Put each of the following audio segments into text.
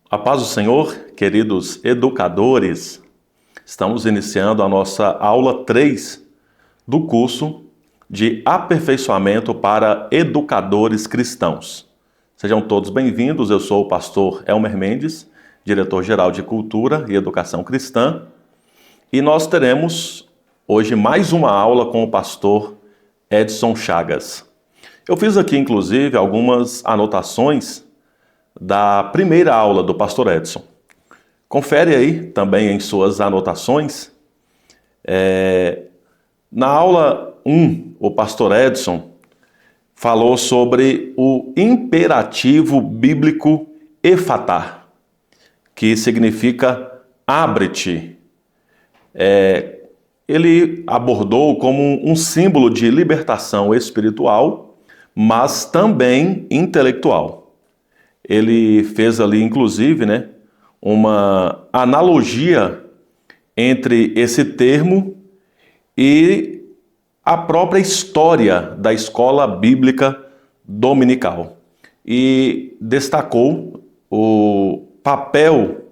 A paz do Senhor, queridos educadores, estamos iniciando a nossa aula 3 do curso de aperfeiçoamento para educadores cristãos. Sejam todos bem-vindos, eu sou o pastor Elmer Mendes, diretor-geral de Cultura e Educação Cristã, e nós teremos hoje mais uma aula com o pastor Edson Chagas. Eu fiz aqui, inclusive, algumas anotações da primeira aula do pastor Edson. Confere aí também em suas anotações. Na aula 1, o pastor Edson falou sobre o imperativo bíblico efatá, que significa abre-te. Ele abordou como um símbolo de libertação espiritual, mas também intelectual. Ele fez ali, inclusive, uma analogia entre esse termo e a própria história da escola bíblica dominical. E destacou o papel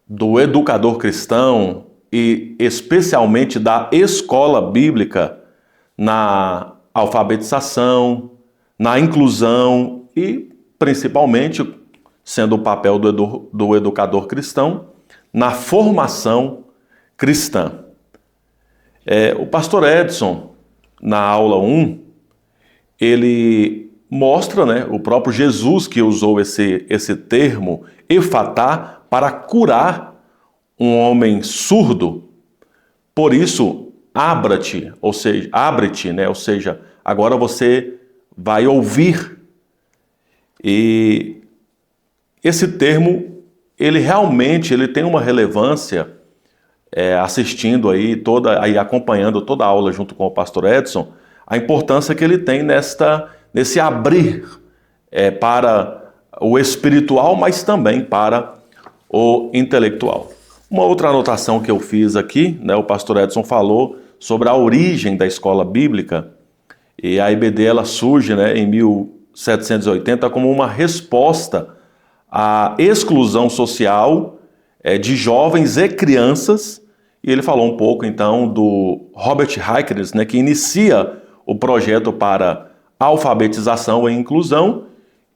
do educador cristão e especialmente da escola bíblica na alfabetização, na inclusão e, principalmente, sendo o papel do educador cristão, na formação cristã. O pastor Edson, na aula 1, ele mostra o próprio Jesus que usou esse termo, efatá, para curar um homem surdo. Por isso, abra-te, ou seja, abre-te, ou seja, agora você vai ouvir. E esse termo, ele realmente tem uma relevância, assistindo aí acompanhando toda a aula junto com o pastor Edson, a importância que ele tem nesse abrir para o espiritual, mas também para o intelectual. Uma outra anotação que eu fiz aqui, o pastor Edson falou sobre a origem da escola bíblica. E a IBD ela surge em 1780 como uma resposta à exclusão social de jovens e crianças. E ele falou um pouco então do Robert Hickeris, que inicia o projeto para alfabetização e inclusão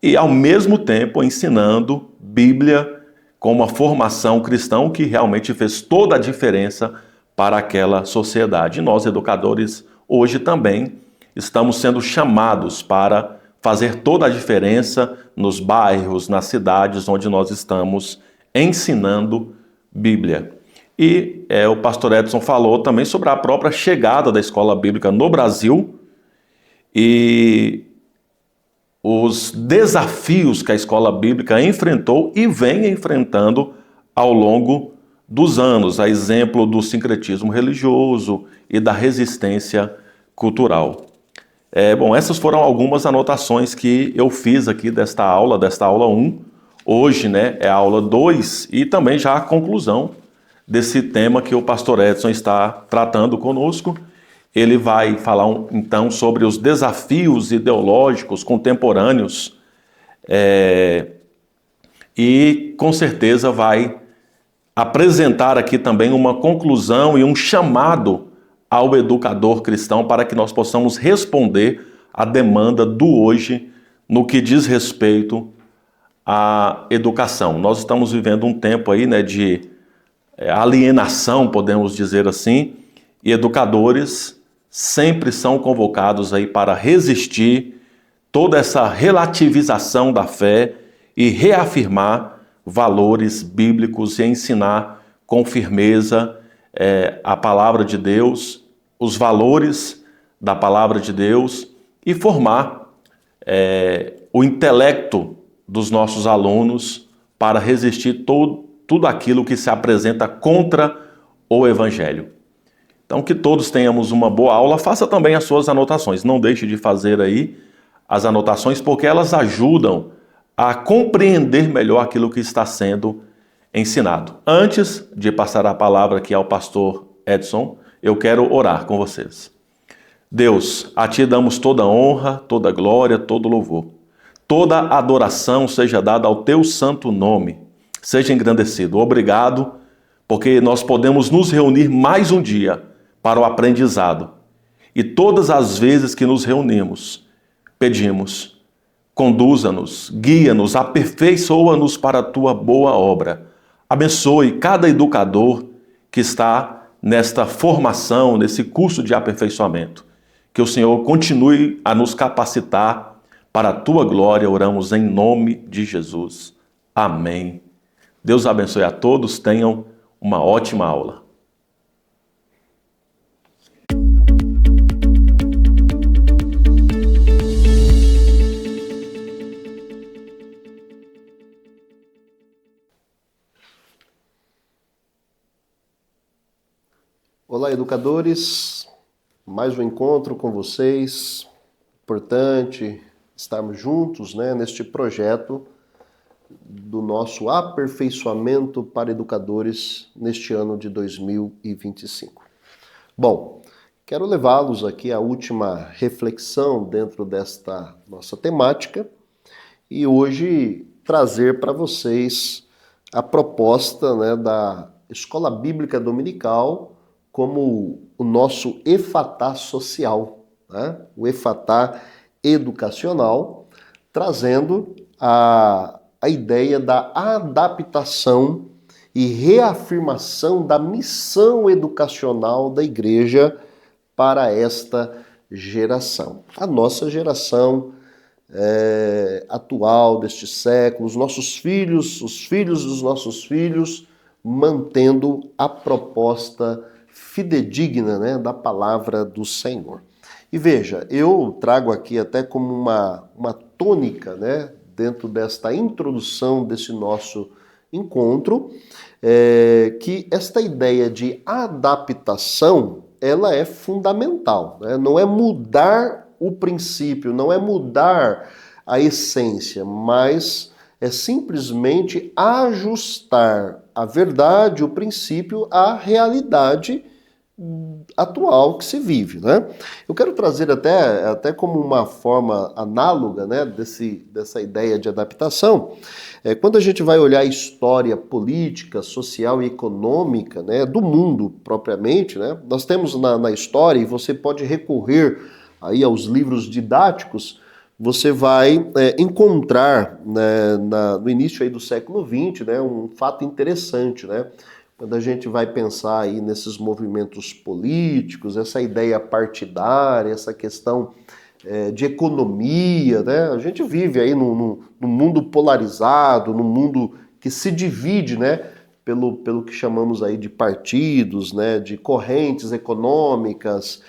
e ao mesmo tempo ensinando Bíblia com uma formação cristã que realmente fez toda a diferença para aquela sociedade. E nós, educadores, hoje também estamos sendo chamados para fazer toda a diferença nos bairros, nas cidades onde nós estamos ensinando Bíblia. E o pastor Edson falou também sobre a própria chegada da escola bíblica no Brasil e os desafios que a escola bíblica enfrentou e vem enfrentando ao longo dos anos, a exemplo do sincretismo religioso e da resistência cultural. Essas foram algumas anotações que eu fiz aqui desta aula 1. Hoje, é a aula 2 e também já a conclusão desse tema que o pastor Edson está tratando conosco. Ele vai falar então sobre os desafios ideológicos contemporâneos e com certeza vai apresentar aqui também uma conclusão e um chamado ao educador cristão para que nós possamos responder à demanda do hoje no que diz respeito à educação. Nós estamos vivendo um tempo aí de alienação, podemos dizer assim, e educadores sempre são convocados aí para resistir toda essa relativização da fé e reafirmar valores bíblicos e ensinar com firmeza a palavra de Deus, os valores da palavra de Deus e formar o intelecto dos nossos alunos para resistir tudo aquilo que se apresenta contra o Evangelho. Então, que todos tenhamos uma boa aula. Faça também as suas anotações. Não deixe de fazer aí as anotações, porque elas ajudam a compreender melhor aquilo que está sendo ensinado. Antes de passar a palavra aqui ao pastor Edson, eu quero orar com vocês. Deus, a Ti damos toda honra, toda glória, todo louvor. toda adoração seja dada ao teu santo nome. Seja engrandecido. Obrigado, porque nós podemos nos reunir mais um dia para o aprendizado. E todas as vezes que nos reunimos, pedimos, conduza-nos, guia-nos, aperfeiçoa-nos para a tua boa obra. Abençoe cada educador que está nesta formação, nesse curso de aperfeiçoamento. Que o Senhor continue a nos capacitar para a tua glória. Oramos em nome de Jesus. Amém. Deus abençoe a todos. Tenham uma ótima aula. Olá, educadores, mais um encontro com vocês. Importante estarmos juntos, neste projeto do nosso aperfeiçoamento para educadores neste ano de 2025. Bom, quero levá-los aqui à última reflexão dentro desta nossa temática e hoje trazer para vocês a proposta da Escola Bíblica Dominical como o nosso efatá social, o efatá educacional, trazendo a ideia da adaptação e reafirmação da missão educacional da igreja para esta geração. A nossa geração atual, deste século, os nossos filhos, os filhos dos nossos filhos, mantendo a proposta fidedigna da palavra do Senhor. E veja, eu trago aqui até como uma tônica dentro desta introdução desse nosso encontro, que esta ideia de adaptação, ela é fundamental. Não é mudar o princípio, não é mudar a essência, mas é simplesmente ajustar a verdade, o princípio, à realidade atual que se vive. Eu quero trazer até como uma forma análoga dessa ideia de adaptação. Quando a gente vai olhar a história política, social e econômica do mundo propriamente, nós temos na história, e você pode recorrer aí aos livros didáticos, você vai encontrar no início aí do século XX um fato interessante, quando a gente vai pensar aí nesses movimentos políticos, essa ideia partidária, essa questão de economia, a gente vive aí num mundo polarizado, num mundo que se divide pelo que chamamos aí de partidos, de correntes econômicas,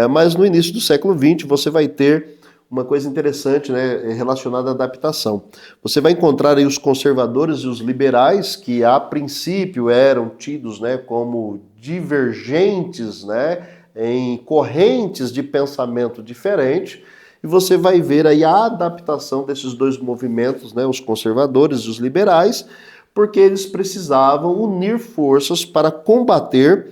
mas no início do século XX você vai ter uma coisa interessante relacionada à adaptação. Você vai encontrar aí os conservadores e os liberais, que a princípio eram tidos como divergentes em correntes de pensamento diferente, e você vai ver aí a adaptação desses dois movimentos, os conservadores e os liberais, porque eles precisavam unir forças para combater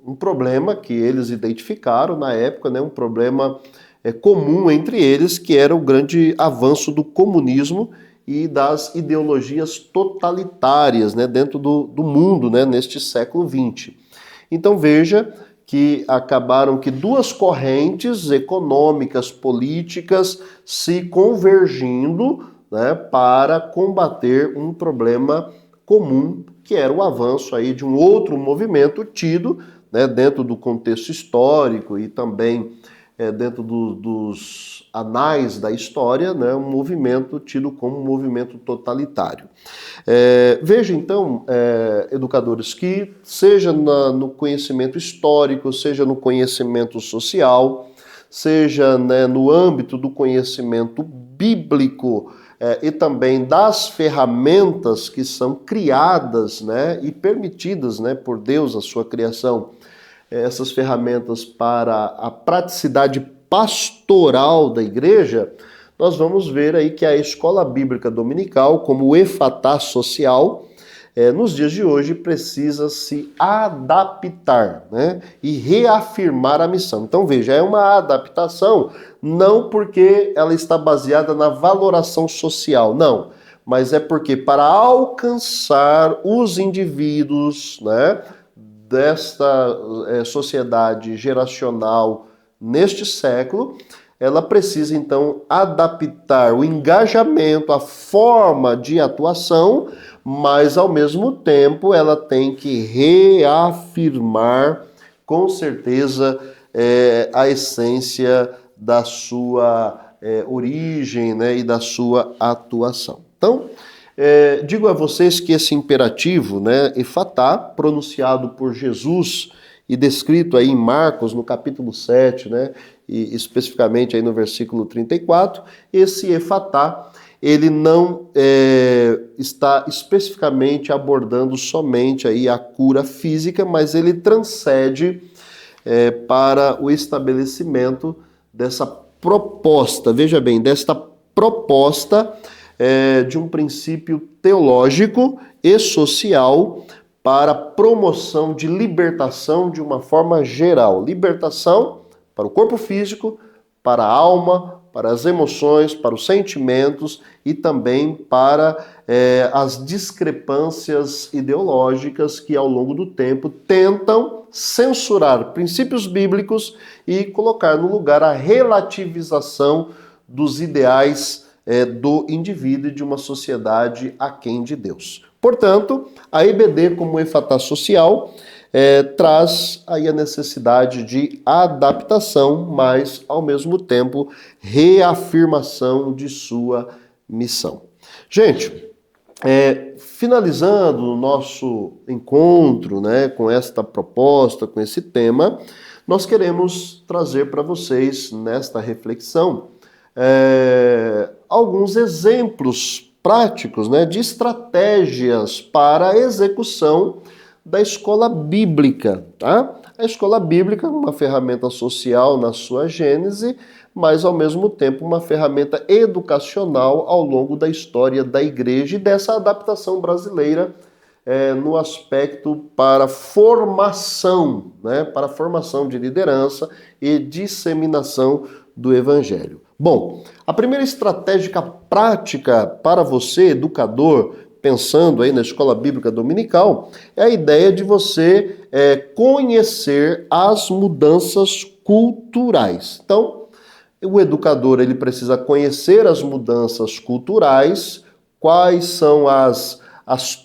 um problema que eles identificaram na época, um problema comum entre eles, que era o grande avanço do comunismo e das ideologias totalitárias dentro do mundo neste século XX. Então veja que acabaram que duas correntes econômicas, políticas, se convergindo para combater um problema comum, que era o avanço aí de um outro movimento tido dentro do contexto histórico e também dentro dos anais da história, um movimento tido como um movimento totalitário. Veja então, educadores, que seja no conhecimento histórico, seja no conhecimento social, seja no âmbito do conhecimento bíblico, e também das ferramentas que são criadas e permitidas por Deus, a sua criação, essas ferramentas para a praticidade pastoral da igreja, nós vamos ver aí que a Escola Bíblica Dominical, como o efatá social, nos dias de hoje precisa se adaptar, né? E reafirmar a missão. Então veja, é uma adaptação não porque ela está baseada na valoração social, não, mas é porque para alcançar os indivíduos, né, desta sociedade geracional neste século, ela precisa então adaptar o engajamento, a forma de atuação, mas ao mesmo tempo ela tem que reafirmar com certeza a essência da sua origem, né, e da sua atuação. Então, digo a vocês que esse imperativo, né, efatá, pronunciado por Jesus e descrito aí em Marcos, no capítulo 7, né, e especificamente aí no versículo 34, esse efatá, ele não está especificamente abordando somente aí a cura física, mas ele transcende para o estabelecimento dessa proposta, veja bem, desta proposta de um princípio teológico e social para a promoção de libertação de uma forma geral. Libertação para o corpo físico, para a alma, para as emoções, para os sentimentos e também para as discrepâncias ideológicas que ao longo do tempo tentam censurar princípios bíblicos e colocar no lugar a relativização dos ideais do indivíduo e de uma sociedade aquém de Deus. Portanto, a EBD como efatá social traz aí a necessidade de adaptação, mas ao mesmo tempo reafirmação de sua missão. Gente, finalizando o nosso encontro, né, com esta proposta, com esse tema, nós queremos trazer para vocês nesta reflexão alguns exemplos práticos, né, de estratégias para a execução da escola bíblica, tá? A escola bíblica é uma ferramenta social na sua gênese, mas ao mesmo tempo uma ferramenta educacional ao longo da história da igreja e dessa adaptação brasileira no aspecto para formação, né, para formação de liderança e disseminação do evangelho. Bom, a primeira estratégia prática para você, educador, pensando aí na escola bíblica dominical, é a ideia de você conhecer as mudanças culturais. Então, o educador ele precisa conhecer as mudanças culturais, quais são as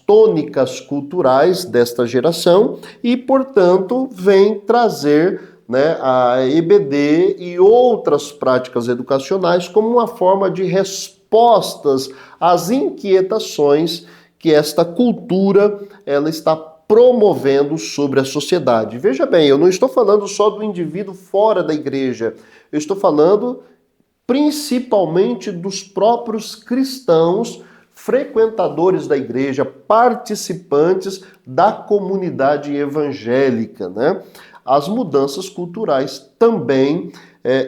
tônicas culturais desta geração e, portanto, vem trazer, né, a EBD e outras práticas educacionais como uma forma de respostas às inquietações que esta cultura ela está promovendo sobre a sociedade. Veja bem, eu não estou falando só do indivíduo fora da igreja, eu estou falando principalmente dos próprios cristãos, frequentadores da igreja, participantes da comunidade evangélica, né? As mudanças culturais também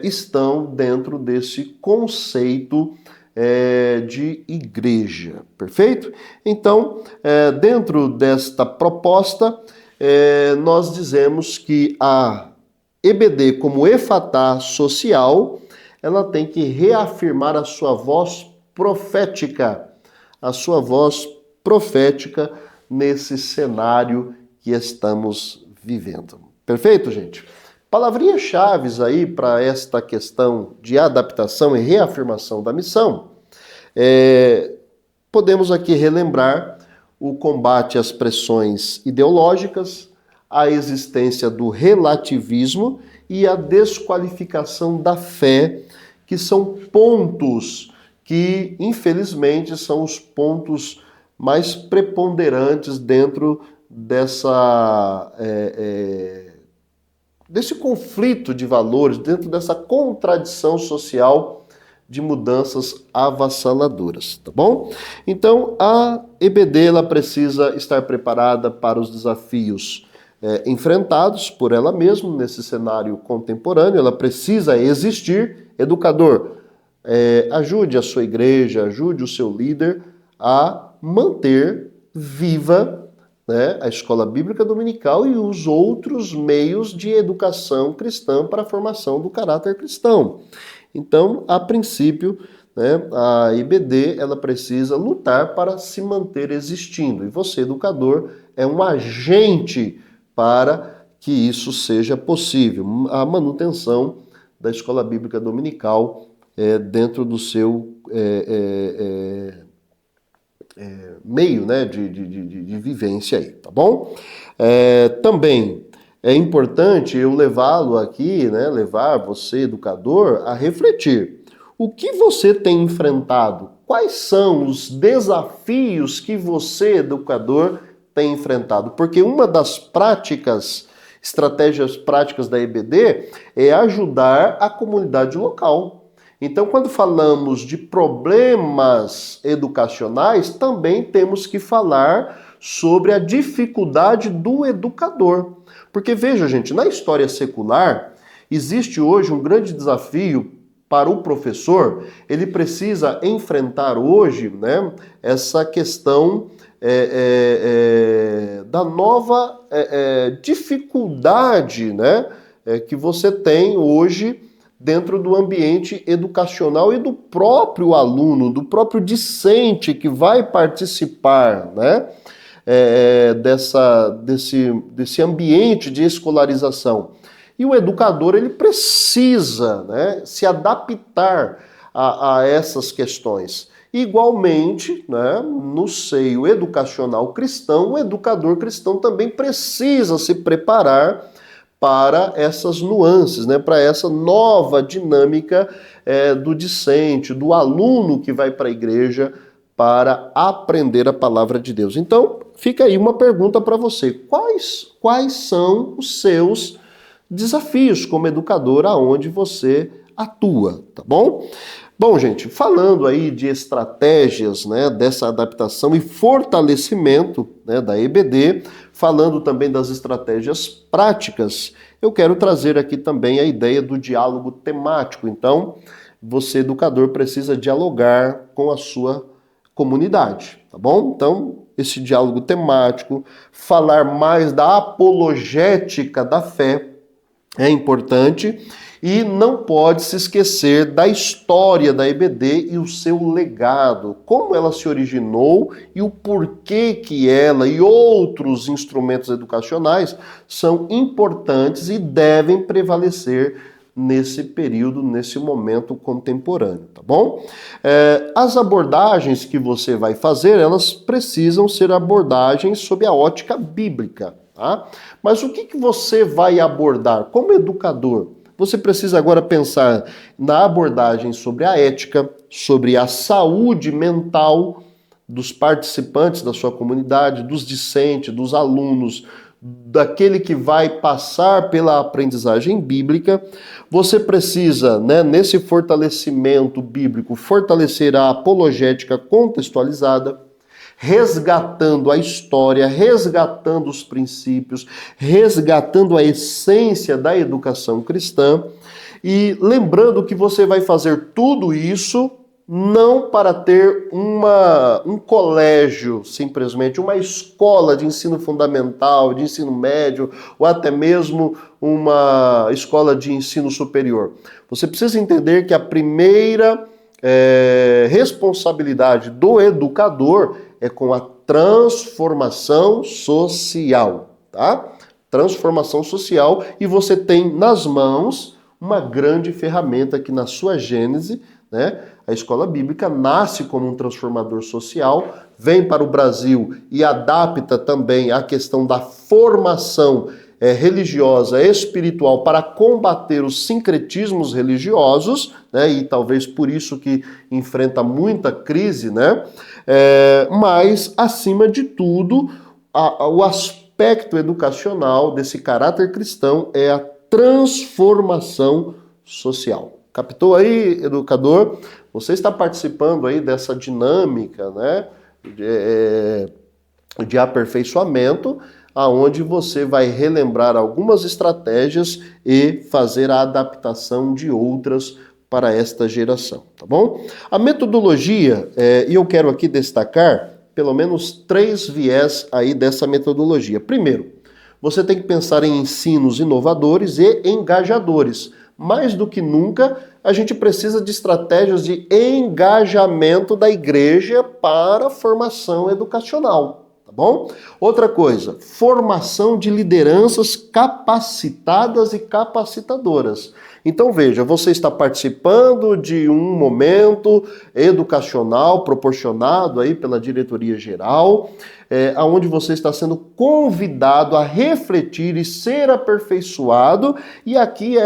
estão dentro desse conceito de igreja, perfeito? Então, dentro desta proposta, nós dizemos que a EBD, como efatá social, ela tem que reafirmar a sua voz profética, nesse cenário que estamos vivendo. Perfeito, gente? Palavrinhas-chave aí para esta questão de adaptação e reafirmação da missão. Podemos aqui relembrar o combate às pressões ideológicas, a existência do relativismo e a desqualificação da fé, que são pontos que, infelizmente, são os pontos mais preponderantes dentro desse conflito de valores, dentro dessa contradição social de mudanças avassaladoras, tá bom? Então, a EBD ela precisa estar preparada para os desafios enfrentados por ela mesma nesse cenário contemporâneo, ela precisa existir. Educador, ajude a sua igreja, ajude o seu líder a manter viva, né, a escola bíblica dominical e os outros meios de educação cristã para a formação do caráter cristão. Então, a princípio, né, a IBD ela precisa lutar para se manter existindo. E você, educador, é um agente para que isso seja possível. A manutenção da escola bíblica dominical dentro do seu meio, né, de vivência aí, tá bom? Também é importante eu levá-lo aqui, né, levar você, educador, a refletir. O que você tem enfrentado? Quais são os desafios que você, educador, tem enfrentado? Porque uma das estratégias práticas da EBD é ajudar a comunidade local. Então, quando falamos de problemas educacionais, também temos que falar sobre a dificuldade do educador. Porque veja, gente, na história secular, existe hoje um grande desafio para o professor. Ele precisa enfrentar hoje, né, essa questão da nova dificuldade, né, que você tem hoje dentro do ambiente educacional e do próprio aluno, do próprio discente que vai participar, né, desse ambiente de escolarização. E o educador ele precisa, né, se adaptar a essas questões. Igualmente, né, no seio educacional cristão, o educador cristão também precisa se preparar para essas nuances, né, para essa nova dinâmica do discente, do aluno que vai para a igreja para aprender a palavra de Deus. Então, fica aí uma pergunta para você. Quais são os seus desafios como educador aonde você atua, tá bom? Bom, gente, falando aí de estratégias, né, dessa adaptação e fortalecimento, né, da EBD, falando também das estratégias práticas, eu quero trazer aqui também a ideia do diálogo temático. Então, você, educador, precisa dialogar com a sua comunidade, tá bom? Então, esse diálogo temático, falar mais da apologética da fé é importante. E não pode se esquecer da história da EBD e o seu legado, como ela se originou e o porquê que ela e outros instrumentos educacionais são importantes e devem prevalecer nesse período, nesse momento contemporâneo, tá bom? As abordagens que você vai fazer, elas precisam ser abordagens sob a ótica bíblica, tá? Mas o que você vai abordar como educador? Você precisa agora pensar na abordagem sobre a ética, sobre a saúde mental dos participantes da sua comunidade, dos discentes, dos alunos, daquele que vai passar pela aprendizagem bíblica. Você precisa, né, nesse fortalecimento bíblico, fortalecer a apologética contextualizada, resgatando a história, resgatando os princípios, resgatando a essência da educação cristã e lembrando que você vai fazer tudo isso não para ter um colégio, simplesmente, uma escola de ensino fundamental, de ensino médio, ou até mesmo uma escola de ensino superior. Você precisa entender que a primeira responsabilidade do educador é com a transformação social, tá? Transformação social, e você tem nas mãos uma grande ferramenta aqui na sua gênese, né? A escola bíblica nasce como um transformador social, vem para o Brasil e adapta também a questão da formação religiosa, espiritual, para combater os sincretismos religiosos, né? E talvez por isso que enfrenta muita crise, né? Mas, acima de tudo, o aspecto educacional desse caráter cristão é a transformação social. Captou aí, educador? Você está participando aí dessa dinâmica, né, de aperfeiçoamento, aonde você vai relembrar algumas estratégias e fazer a adaptação de outras para esta geração, tá bom? A metodologia, e eu quero aqui destacar pelo menos 3 viés aí dessa metodologia. Primeiro, você tem que pensar em ensinos inovadores e engajadores. Mais do que nunca, a gente precisa de estratégias de engajamento da igreja para a formação educacional, tá bom? Outra coisa, formação de lideranças capacitadas e capacitadoras. Então veja, você está participando de um momento educacional proporcionado aí pela diretoria geral, onde você está sendo convidado a refletir e ser aperfeiçoado, e aqui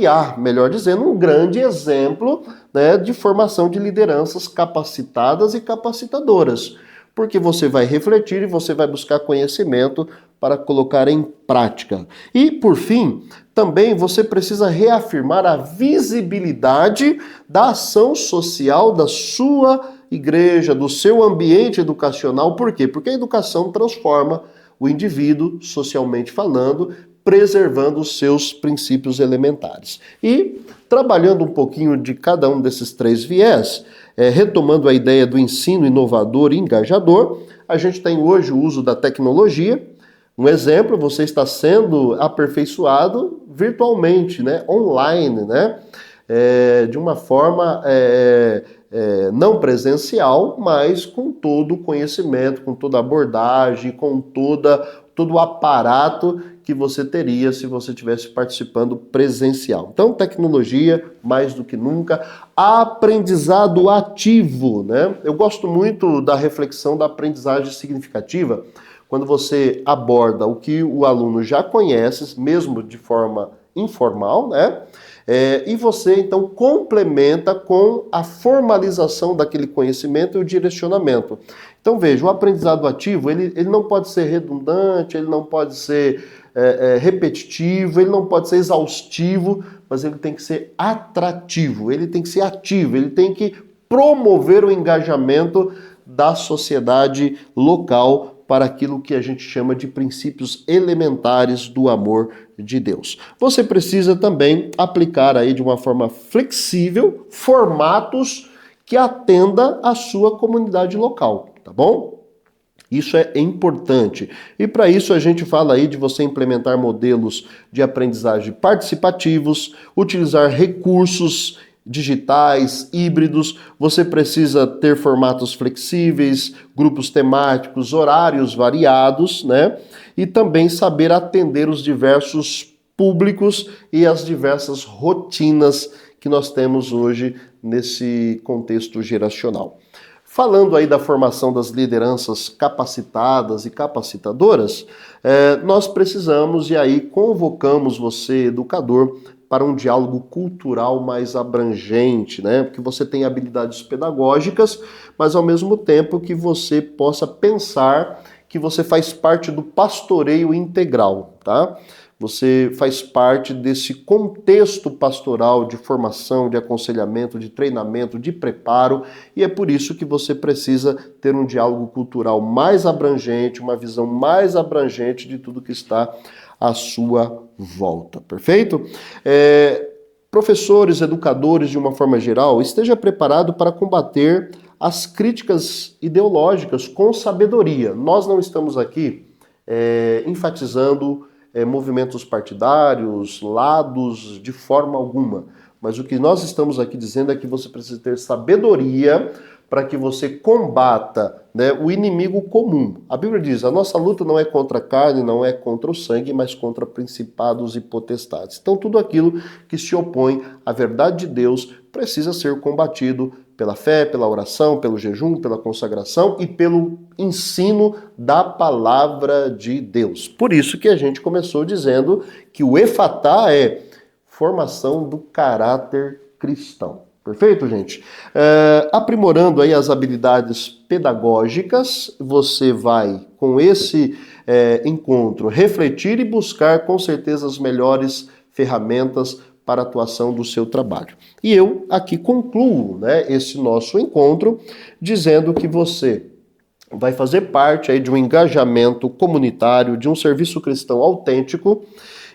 há, melhor dizendo, um grande exemplo, né, de formação de lideranças capacitadas e capacitadoras, porque você vai refletir e você vai buscar conhecimento para colocar em prática. E, por fim, também você precisa reafirmar a visibilidade da ação social da sua igreja, do seu ambiente educacional. Por quê? Porque a educação transforma o indivíduo, socialmente falando, preservando os seus princípios elementares. E, trabalhando um pouquinho de cada um desses 3 viés, retomando a ideia do ensino inovador e engajador, a gente tem hoje o uso da tecnologia. Um exemplo, você está sendo aperfeiçoado virtualmente, né? Online, né? De uma forma não presencial, mas com todo o conhecimento, com toda a abordagem, com todo o aparato que você teria se você estivesse participando presencial. Então, tecnologia, mais do que nunca. Aprendizado ativo, né? Eu gosto muito da reflexão da aprendizagem significativa, quando você aborda o que o aluno já conhece, mesmo de forma informal, né? E você, então, complementa com a formalização daquele conhecimento e o direcionamento. Então, veja, o aprendizado ativo, ele não pode ser redundante, ele não pode ser repetitivo, ele não pode ser exaustivo, mas ele tem que ser atrativo, ele tem que ser ativo, ele tem que promover o engajamento da sociedade local para aquilo que a gente chama de princípios elementares do amor de Deus. Você precisa também aplicar aí de uma forma flexível formatos que atenda à sua comunidade local, tá bom? Isso é importante. E para isso a gente fala aí de você implementar modelos de aprendizagem participativos, utilizar recursos digitais, híbridos, você precisa ter formatos flexíveis, grupos temáticos, horários variados, né? E também saber atender os diversos públicos e as diversas rotinas que nós temos hoje nesse contexto geracional. Falando aí da formação das lideranças capacitadas e capacitadoras, nós precisamos, e aí convocamos você, educador, para um diálogo cultural mais abrangente, né? Porque você tem habilidades pedagógicas, mas ao mesmo tempo que você possa pensar que você faz parte do pastoreio integral, tá? Você faz parte desse contexto pastoral de formação, de aconselhamento, de treinamento, de preparo, e é por isso que você precisa ter um diálogo cultural mais abrangente, uma visão mais abrangente de tudo que está à sua volta, perfeito? Professores, educadores, de uma forma geral, esteja preparado para combater as críticas ideológicas com sabedoria. Nós não estamos aqui enfatizando movimentos partidários, lados, de forma alguma. Mas o que nós estamos aqui dizendo é que você precisa ter sabedoria para que você combata, né, o inimigo comum. A Bíblia diz, a nossa luta não é contra a carne, não é contra o sangue, mas contra principados e potestades. Então tudo aquilo que se opõe à verdade de Deus precisa ser combatido pela fé, pela oração, pelo jejum, pela consagração e pelo ensino da palavra de Deus. Por isso que a gente começou dizendo que o efatá é formação do caráter cristão. Perfeito, gente? Aprimorando aí as habilidades pedagógicas, você vai, com esse encontro, refletir e buscar, com certeza, as melhores ferramentas para a atuação do seu trabalho. E eu aqui concluo, né, esse nosso encontro dizendo que você vai fazer parte aí de um engajamento comunitário, de um serviço cristão autêntico,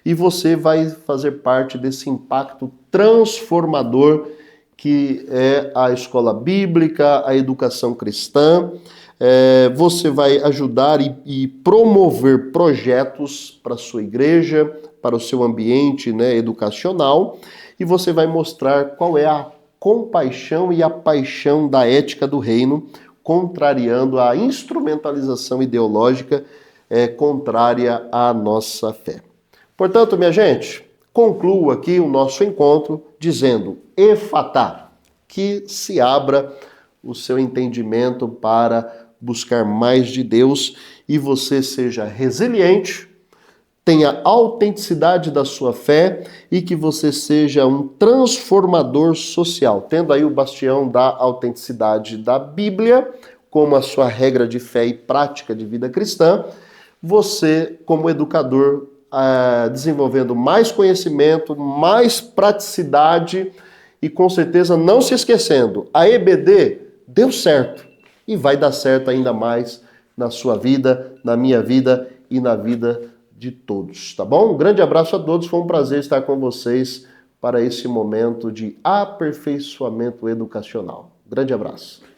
e você vai fazer parte desse impacto transformador que é a escola bíblica, a educação cristã, Você vai ajudar e promover projetos para a sua igreja, para o seu ambiente, né, educacional, e você vai mostrar qual é a compaixão e a paixão da ética do reino, contrariando a instrumentalização ideológica contrária à nossa fé. Portanto, minha gente, concluo aqui o nosso encontro dizendo: efatá, que se abra o seu entendimento para buscar mais de Deus e você seja resiliente, tenha autenticidade da sua fé e que você seja um transformador social, tendo aí o bastião da autenticidade da Bíblia como a sua regra de fé e prática de vida cristã, você, como educador, desenvolvendo mais conhecimento, mais praticidade e com certeza não se esquecendo, a EBD deu certo e vai dar certo ainda mais na sua vida, na minha vida e na vida de todos, tá bom? Um grande abraço a todos, foi um prazer estar com vocês para esse momento de aperfeiçoamento educacional. Grande abraço.